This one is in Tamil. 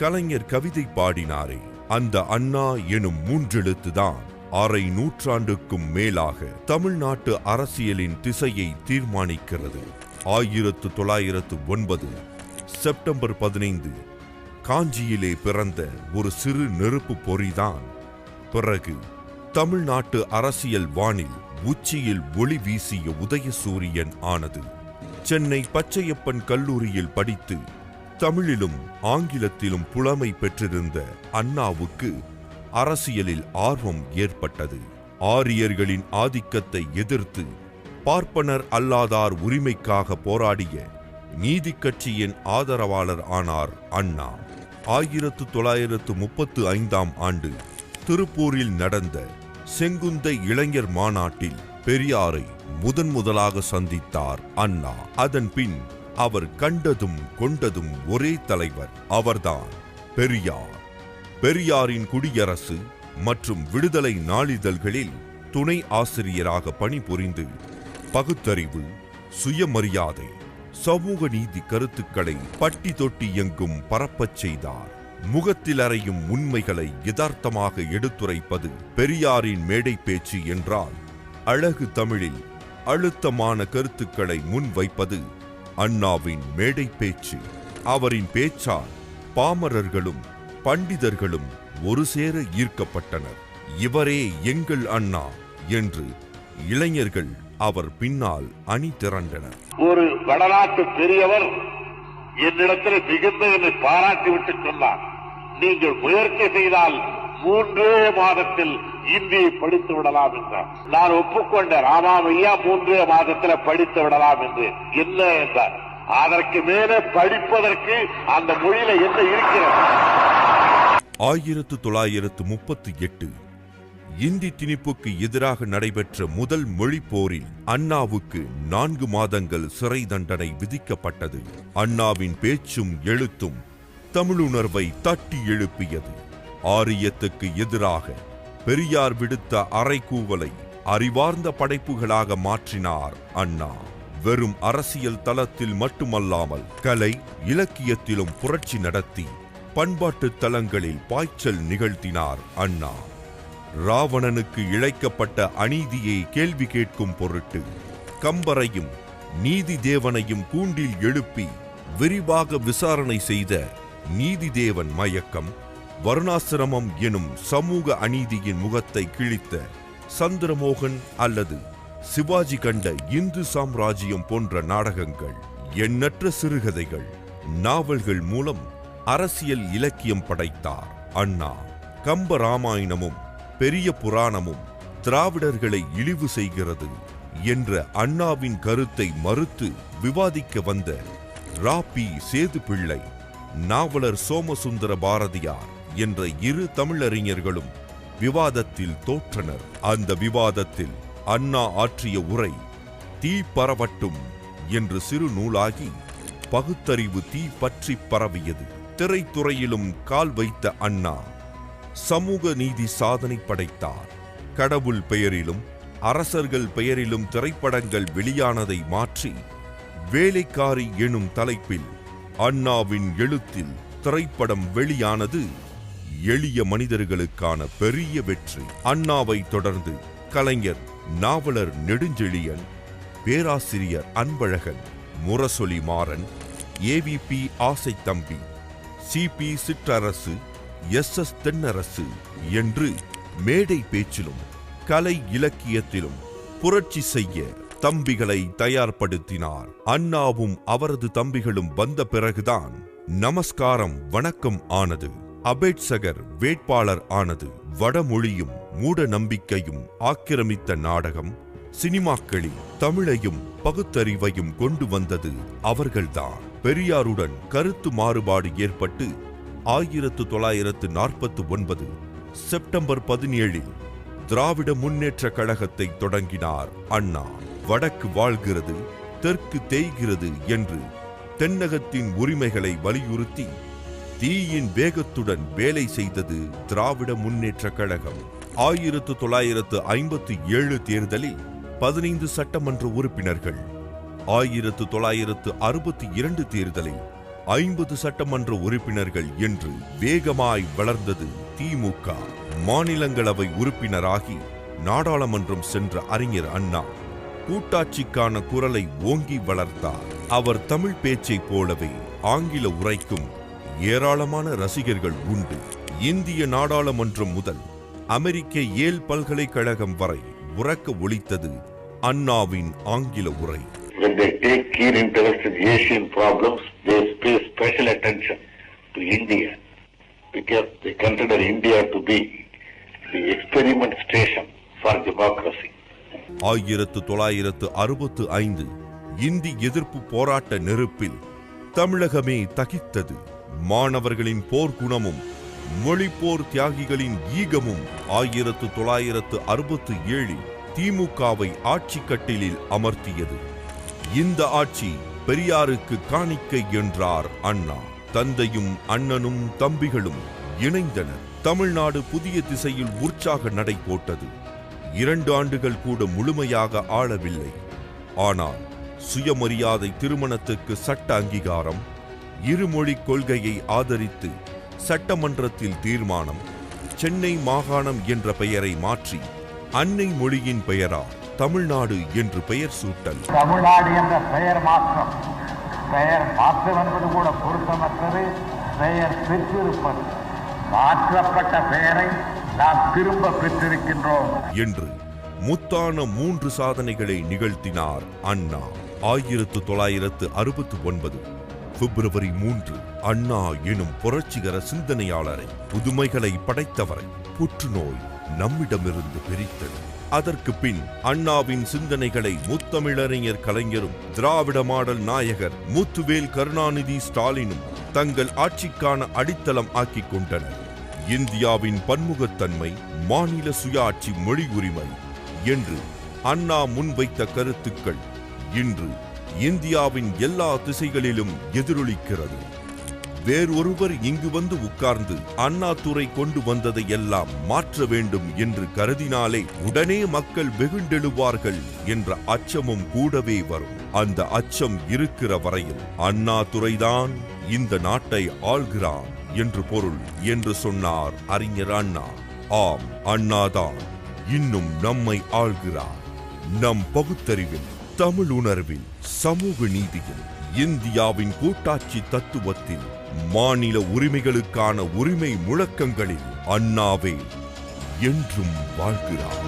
கலைஞர் கவிதை பாடினாரே, அந்த அண்ணா எனும் மூன்றெழுத்துதான் அரை நூற்றாண்டுக்கும் மேலாக தமிழ்நாட்டு அரசியலின் திசையை தீர்மானிக்கிறது. 1909 செப்டம்பர் 15 காஞ்சியிலே பிறந்த ஒரு சிறு நெருப்பு பொறிதான் பிறகு தமிழ்நாட்டு அரசியல் வானில் உச்சியில் ஒளி வீசிய உதயசூரியன் ஆனது. சென்னை பச்சையப்பன் கல்லூரியில் படித்து தமிழிலும் ஆங்கிலத்திலும் புலமை பெற்றிருந்த அண்ணாவுக்கு அரசியலில் ஆர்வம் ஏற்பட்டது. ஆரியர்களின் ஆதிக்கத்தை எதிர்த்து பார்ப்பனர் அல்லாதார் உரிமைக்காக போராடிய நீதி கட்சியின் ஆதரவாளர் ஆனார் அண்ணா. 1935 ஆண்டு திருப்பூரில் நடந்த செங்குந்தை இளைஞர் மாநாட்டில் பெரியாரை முதலாக சந்தித்தார் அண்ணா. அதன் பின் அவர் கண்டதும் கொண்டதும் ஒரே தலைவர், அவர்தான் பெரியார். பெரியாரின் குடியரசு மற்றும் விடுதலை நாளிதழ்களில் துணை ஆசிரியராக பணிபுரிந்து பகுத்தறிவு, சுயமரியாதை, சமூக நீதி கருத்துக்களை பட்டி தொட்டி எங்கும் பரப்பச் செய்தார். முகத்தில் அறையும் உண்மைகளை யதார்த்தமாக எடுத்துரைப்பது பெரியாரின் மேடை பேச்சு என்றால், அழகு தமிழில் அழுத்தமான கருத்துக்களை முன்வைப்பது அண்ணாவின் மேடை பேச்சு. அவரின் பேச்சால் பாமரர்களும் பண்டிதர்களும் ஒரு சேர ஈர்க்கப்பட்டனர். இவரே எங்கள் அண்ணா என்று இளைஞர்கள் அவர் பின்னால் அணி திரண்டனர். ஒரு வடநாட்டு பெரியவர் என்னிடத்தில் மிகுந்த என்னை பாராட்டிவிட்டு சொன்னார், நீங்கள் முயற்சி செய்தால் 3 மாதத்தில் இந்தியை படித்து விடலாம் என்றார். நான் ஒப்புக்கொண்டேன், ஆமாமையா 3 மாதத்தில் படித்து விடலாம் என்று. என்ன என்றார், அதற்கு மேலே படிப்பதற்கு அந்த மொழியில என்ன இருக்கிறது? 1938 இந்தி திணிப்புக்கு எதிராக நடைபெற்ற முதல் மொழி போரில் அண்ணாவுக்கு 4 மாதங்கள் சிறை தண்டனை விதிக்கப்பட்டது. அண்ணாவின் பேச்சும் எழுத்தும் தமிழுணர்வை தட்டி எழுப்பியது. ஆரியத்துக்கு எதிராக பெரியார் விடுத்த அறைகூவலை அறிவார்ந்த படைப்புகளாக மாற்றினார் அண்ணா. வெறும் அரசியல் தளத்தில் மட்டுமல்லாமல் கலை இலக்கியத்திலும் புரட்சி நடத்தி பண்பாட்டு தலங்களில் பாய்ச்சல் நிகழ்த்தினார் அண்ணா. ராவணனுக்கு இழைக்கப்பட்ட அநீதியை கேள்வி கேட்கும் பொருட்டு கம்பரையும் நீதி தேவனையும் கூண்டில் எழுப்பி விரிவாக விசாரணை செய்த நீதிதேவன் மயக்கம், வருணாசிரமம் எனும் சமூக அநீதியின் முகத்தை கிழித்த சந்திரமோகன் அல்லது சிவாஜி கண்ட இந்து சாம்ராஜ்யம் போன்ற நாடகங்கள், எண்ணற்ற சிறுகதைகள், நாவல்கள் மூலம் அரசியல் இலக்கியம் படைத்தார் அண்ணா. கம்ப ராமாயணமும் பெரிய புராணமும் திராவிடர்களை இழிவு செய்கிறது என்ற அண்ணாவின் கருத்தை மறுத்து விவாதிக்க வந்த ரா.பி. சேதுப்பிள்ளை, நாவலர் சோமசுந்தர பாரதியார் என்ற 2 தமிழறிஞர்களும் விவாதத்தில் தோற்றனர். அந்த விவாதத்தில் அண்ணா ஆற்றிய உரை தீ பரவட்டும் என்று சிறு நூலாகி பகுத்தறிவு தீ பற்றி பரவியது. திரைத்துறையிலும் கால் வைத்த அண்ணா சமூக நீதி சாதனை படைத்தார். கடவுள் பெயரிலும் அரசர்கள் பெயரிலும் திரைப்படங்கள் வெளியானதை மாற்றி வேலைக்காரி எனும் தலைப்பில் அண்ணாவின் எழுத்தில் திரைப்படம் வெளியானது எளிய மனிதர்களுக்கான பெரிய வெற்றி. அண்ணாவை தொடர்ந்து கலைஞர், நாவலர் நெடுஞ்செழியன், பேராசிரியர் அன்பழகன், முரசொலி மாறன், ஏவிபி ஆசைத்தம்பி, சிபி சிற்றரசு, எஸ்.எஸ். தென்னரசு என்று மேடை பேச்சிலும் கலை இலக்கியத்திலும் புரட்சி செய்ய தம்பிகளை தயார்படுத்தினார். அண்ணாவும் அவரது தம்பிகளும் வந்த பிறகுதான் நமஸ்காரம் வணக்கம் ஆனது, அபேட்சகர் வேட்பாளர் ஆனது. வடமொழியும் மூட நம்பிக்கையும் ஆக்கிரமித்த நாடகம், சினிமாக்களில் தமிழையும் பகுத்தறிவையும் கொண்டு வந்தது அவர்கள்தான். பெரியாருடன் கருத்து மாறுபாடு ஏற்பட்டு 1949 செப்டம்பர் 17 திராவிட முன்னேற்ற கழகத்தை தொடங்கினார் அண்ணா. வடக்கு வாழ்கிறது, தெற்கு தேய்கிறது என்று தென்னகத்தின் உரிமைகளை வலியுறுத்தி தீயின் வேகத்துடன் வேலை செய்தது திராவிட முன்னேற்ற கழகம். 1957 தேர்தலில் 15 சட்டமன்ற உறுப்பினர்கள், 1962 தேர்தலில் 50 சட்டமன்ற உறுப்பினர்கள் என்று வேகமாய் வளர்ந்தது திமுக. மாநிலங்களவை உறுப்பினராகி நாடாளுமன்றம் சென்ற அறிஞர் அண்ணா கூட்டாட்சிக்கான குரலை ஓங்கி வளர்த்தார். அவர் தமிழ் பேச்சைப் போலவே ஆங்கில உரைக்கும் ஏராளமான ரசிகர்கள் உண்டு. இந்திய நாடாளுமன்றம் முதல் அமெரிக்க ஏல் பல்கலைக்கழகம் வரை உரக்க ஒலித்தது அண்ணாவின் ஆங்கில உரை. When they take keen interest in Asian problems, they pay special attention to India because they consider India to be the experiment station for democracy. 1965 Hindi எதிர்ப்பு போராட்ட நெருப்பில் தமிழகமே தகித்தது. மாணவர்களின் போர்க்குணமும் மொழிப்போர் தியாகிகளின் ஈகமும் 1967 திமுகவை ஆட்சி கட்டிலில் அமர்த்தியது. இந்த ஆட்சி பெரியாருக்கு காணிக்கை என்றார் அண்ணா. தந்தையும் அண்ணனும் தம்பிகளும் இணைந்தனர். தமிழ்நாடு புதிய திசையில் உற்சாக நடை போட்டது. 2 ஆண்டுகள் கூட முழுமையாக ஆளவில்லை. ஆனால் சுயமரியாதை திருமணத்துக்கு சட்ட அங்கீகாரம், இருமொழி கொள்கையை ஆதரித்து சட்டமன்றத்தில் தீர்மானம், சென்னை மாகாணம் என்ற பெயரை மாற்றி அன்னை மொழியின் பெயரால் தமிழ்நாடு என்று பெயர் சூட்டல். தமிழ்நாடு என்ற பெயர் மாற்றம் என்பது கூட பொருத்தமற்றது. பெயர் பெற்றிருப்பது, மாற்றப்பட்ட பெயரை நாம் திரும்ப பெற்றிருக்கின்றோம் என்று முத்தான 3 சாதனைகளை நிகழ்த்தினார் அண்ணா. 1969 பிப்ரவரி 3 அண்ணா எனும் புரட்சிகர சிந்தனையாளரை, புதுமைகளை படைத்தவரை புற்றுநோய் நம்மிடமிருந்து பிரித்தது. அதற்கு பின் அண்ணாவின் சிந்தனைகளை முத்தமிழறிஞர் கலைஞரும் திராவிட மாடல் நாயகர் முத்துவேல் கருணாநிதி ஸ்டாலினும் தங்கள் ஆட்சிக்கான அடித்தளம் ஆக்கிக் கொண்டனர். இந்தியாவின் பன்முகத்தன்மை, மாநில சுயாட்சி, மொழி உரிமை என்று அண்ணா முன்வைத்த கருத்துக்கள் இன்று இந்தியாவின் எல்லா திசைகளிலும் எதிரொலிக்கிறது. வேறொருவர் இங்கு வந்து உட்கார்ந்து அண்ணாதுரை கொண்டு வந்ததை எல்லாம் மாற்ற வேண்டும் என்று கருதினாலே உடனே மக்கள் வெகுண்டெழுவார்கள் என்ற அச்சமும் கூடவே வரும். அந்த அச்சம் இருக்கிற வரையில் அண்ணாதுரைதான் இந்த நாட்டை ஆள்கிறான் என்று பொருள் என்று சொன்னார் அறிஞர் அண்ணா. ஆம், அண்ணாதான் இன்னும் நம்மை ஆள்கிறார். நம் பகுத்தறிவில், தமிழ் உணர்வில், சமூக நீதியில், இந்தியாவின் கூட்டாட்சி தத்துவத்தில், மாநில உரிமைகளுக்கான உரிமை முழக்கங்களில் அண்ணாவே என்றும் வாழ்கிறார்.